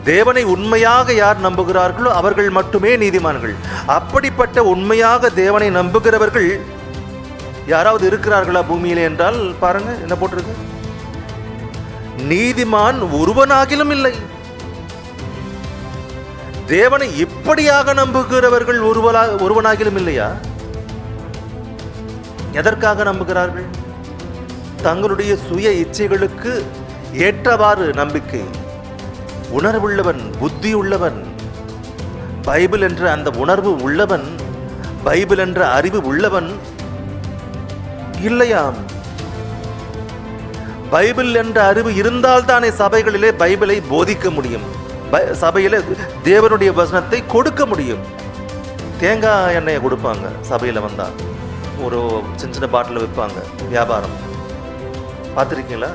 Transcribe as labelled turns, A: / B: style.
A: தேவனை உண்மையாக யார் நம்புகிறார்களோ அவர்கள் மட்டுமே நீதிமான்கள். அப்படிப்பட்ட உண்மையாக தேவனை நம்புகிறவர்கள் யாராவது இருக்கிறார்களா பூமியிலே என்றால் பாருங்க, என்ன போட்டிருக்கு? நீதிமான் ஒருவனாகிலும் இல்லை. தேவனை இப்படியாக நம்புகிறவர்கள் ஒருவனாகிலும் இல்லையா? எதற்காக நம்புகிறார்கள்? தங்களுடைய சுய இச்சைகளுக்கு ஏற்றவாறு நம்பிக்கை. உணர்வுள்ளவன், புத்தி உள்ளவன், பைபிள் என்ற அந்த உணர்வு உள்ளவன், பைபிள் என்ற அறிவு உள்ளவன் இல்லையாம். பைபிள் என்ற அறிவு இருந்தால் தானே சபைகளிலே பைபிளை போதிக்க முடியும், சபையிலே தேவனுடைய வசனத்தை கொடுக்க முடியும். தேங்காய் எண்ணெயை கொடுப்பாங்க சபையில் வந்தால், ஒரு சின்ன சின்ன பாட்டில் வைப்பாங்க, வியாபாரம் பார்த்துருக்கீங்களா?